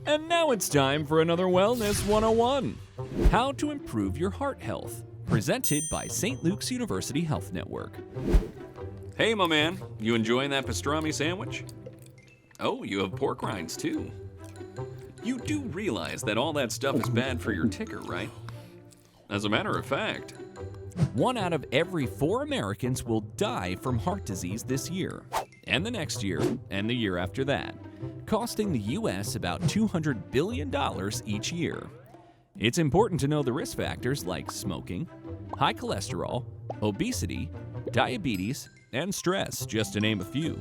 And now it's time for another Wellness 101. How to improve your heart health. Presented by St. Luke's University Health Network. Hey, my man, you enjoying that pastrami sandwich? Oh, you have pork rinds too. You do realize that all that stuff is bad for your ticker, right? As a matter of fact, 1 out of every 4 Americans will die from heart disease this year, and the next year, and the year after that, costing the U.S. about $200 billion each year. It's important to know the risk factors like smoking, high cholesterol, obesity, diabetes, and stress, just to name a few.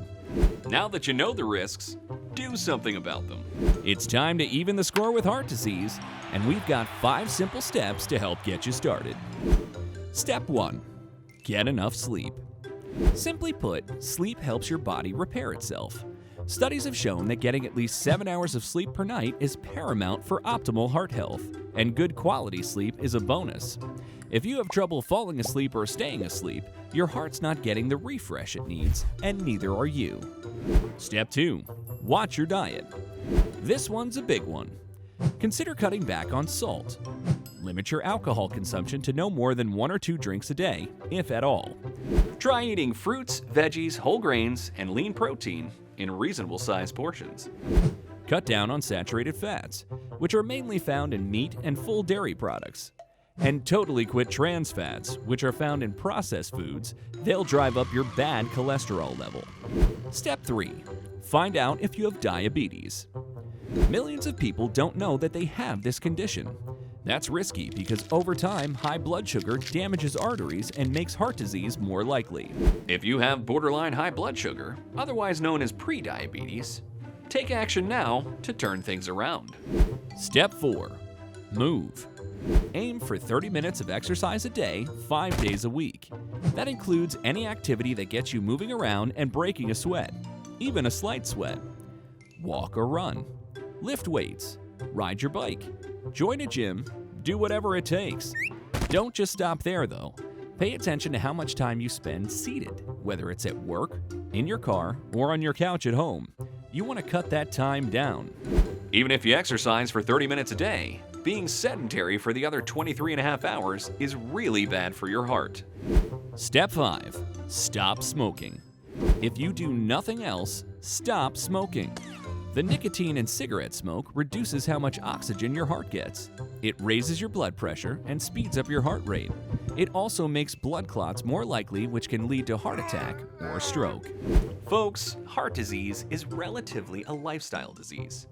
Now that you know the risks, do something about them. It's time to even the score with heart disease, and we've got 5 simple steps to help get you started. Step 1. Get enough sleep. Simply put, sleep helps your body repair itself. Studies have shown that getting at least 7 hours of sleep per night is paramount for optimal heart health, and good quality sleep is a bonus. If you have trouble falling asleep or staying asleep, your heart's not getting the refresh it needs, and neither are you. Step 2. Watch your diet. This one's a big one. Consider cutting back on salt. Limit your alcohol consumption to no more than 1 or 2 drinks a day, if at all. Try eating fruits, veggies, whole grains, and lean protein in reasonable sized portions. Cut down on saturated fats, which are mainly found in meat and full dairy products. And totally quit trans fats, which are found in processed foods. They'll drive up your bad cholesterol level. Step 3. Find out if you have diabetes. Millions of people don't know that they have this condition. That's risky because over time, high blood sugar damages arteries and makes heart disease more likely. If you have borderline high blood sugar, otherwise known as prediabetes, take action now to turn things around. Step 4. Move. Aim for 30 minutes of exercise a day, 5 days a week. That includes any activity that gets you moving around and breaking a sweat, even a slight sweat. Walk or run. Lift weights. Ride your bike. Join a gym. Do whatever it takes. Don't just stop there, though. Pay attention to how much time you spend seated, whether it's at work, in your car, or on your couch at home. You want to cut that time down. Even if you exercise for 30 minutes a day, being sedentary for the other 23.5 hours is really bad for your heart. Step 5. Stop smoking. If you do nothing else, stop smoking. The nicotine in cigarette smoke reduces how much oxygen your heart gets. It raises your blood pressure and speeds up your heart rate. It also makes blood clots more likely, which can lead to heart attack or stroke. Folks, heart disease is relatively a lifestyle disease,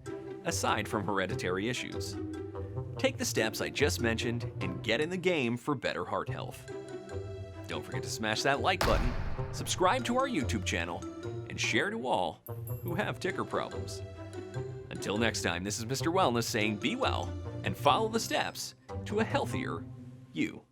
aside from hereditary issues. Take the steps I just mentioned and get in the game for better heart health. Don't forget to smash that like button, subscribe to our YouTube channel, and share to all who have ticker problems. Until next time, this is Mr. Wellness saying be well and follow the steps to a healthier you.